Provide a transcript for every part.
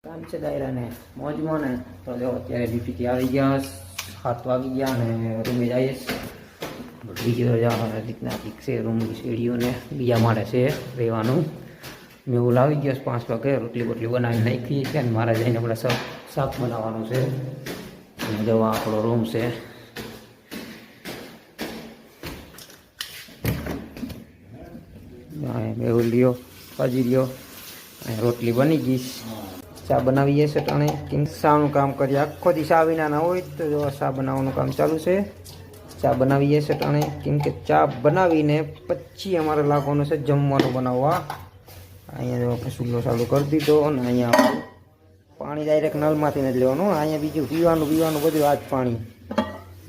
કામ છે દાયરાને મોજમાં ને તો જો અત્યારે ડ્યુટીથી આવી ગયા 7 વાગી ગયા ને રૂમે જઈએ બીજો રીતના છે રૂમ સીડીઓને બીજા મારે છે રહેવાનું મેં એવું લાવી ગયો 5 વાગે રોટલી બોટલી બનાવી નાખી છે અને મારે જઈને આપણે શાક બનાવવાનું છે જો આપણો રૂમ છે એવું લ્યો ભાજી લ્યો રોટલી બની ગઈ ચા બનાવીએ છે ટાણે કેમ શાનું કામ કરીએ આખો દી ચા વિના ના હોય તો જો ચા બનાવવાનું કામ ચાલુ છે ચા બનાવીએ છે ટાણે કેમ કે ચા બનાવીને પછી અમારે લાગવાનું છે જમવાનું બનાવવા અહીંયા જો આપણે ચૂલો ચાલુ કરી દીધો અને અહીંયા પાણી ડાયરેક્ટ નળમાંથી જ લેવાનું અહીંયા બીજું પીવાનું બધું આ જ પાણી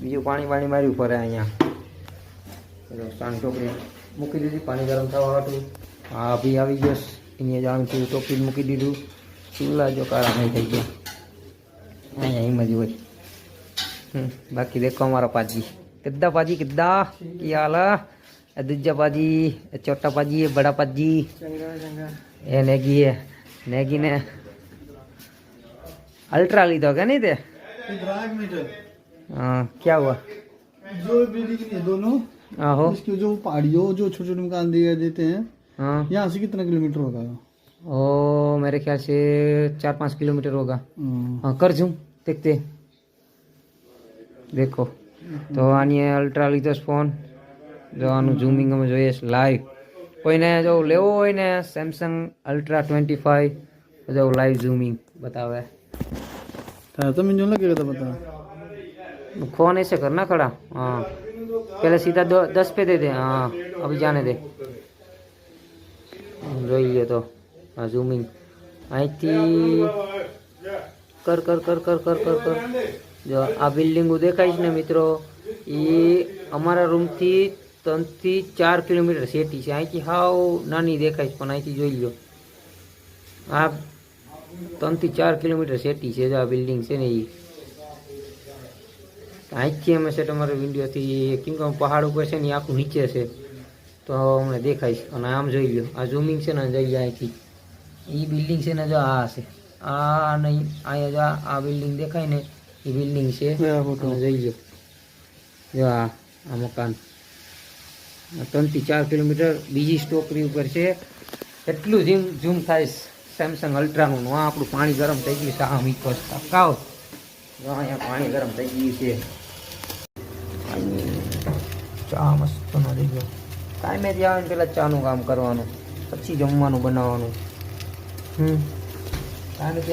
બીજું પાણી માર્યું ફરે અહીંયા સાન ટોપલી મૂકી દીધી પાણી ગરમ થવા હતું હા ભી આવી ગયો એને જ આમથી ટોપલી મૂકી દીધું ચૂલા જો કાળા નહીં થઈ ગયા અહીંયા એમ જ હોય બાકી દેખો हमारा पाजी किद्दा पाजी किद्दा क्या हाल है दूजा पाजी छोटा पाजी है बड़ा पाजी ये नेगी ने अल्ट्रा ली तो क्या नहीं थे हाँ क्या हुआ जो बिल्डिंग है दोनों आहो इसके जो पहाड़ियों जो छोटे छोटे मकान दिए देते हैं हाँ यहाँ से कितना किलोमीटर होगा ओ मेरे ख्याल से 4-5 किलोमीटर होगा हाँ कर जूम देखते देखो तो આની અલ્ટ્રા લીધો ફોન જો આનું ઝૂમિંગ અમે જોઈએ લાઈવ કોઈને જો લેવો હોય ને સેમસંગ અલ્ટ્રા 25 જો લાઈવ ઝૂમિંગ बतावे तो मुझे लगेगा तो बता फोन ऐसे करना खड़ा हाँ पहले सीधा 10 पे दे दे हाँ अभी जाने दे જોઈએ તો આ ઝૂમિંગ અહીંથી કર કર કર કર કર કર કર જો આ બિલ્ડિંગો દેખાય છે ને મિત્રો એ અમારા રૂમથી 3 થી 4 કિલોમીટર સેટી છે અહીંથી હાવ નાની દેખાય છે પણ અહીંથી જોઈ લો આ 3 થી 4 કિલોમીટર સેટી છે જો આ બિલ્ડિંગ છે ને એ અહીંથી અમે છે તમારા વિડીયોથી કેમ કે પહાડ ઉપર છે ને એ આખું નીચે છે તો અમને દેખાય છે અને આમ જોઈ લો આ ઝૂમિંગ છે ને જઈ અહીંથી એ બિલ્ડિંગ છે ને જો આ છે આ નહીં અહીંયા જો આ બિલ્ડિંગ દેખાય ને એ બિલ્ડિંગ છે જોઈ લો જો આ મકાન 3 થી 4 કિલોમીટર બીજી સ્ટોકરી ઉપર છે એટલું ઝૂમ થાય સેમસંગ અલ્ટ્રાનું આ આપણું પાણી ગરમ થઈ ગયું છે આ મીઠો કાવ જો અહીંયા પાણી ગરમ થઈ ગયું છે ચા મસ્ત નો થઈ ગયો ટાઈમેથી આવે ને પેલા ચાનું કામ કરવાનું પછી જમવાનું બનાવવાનું ટાઈમેથી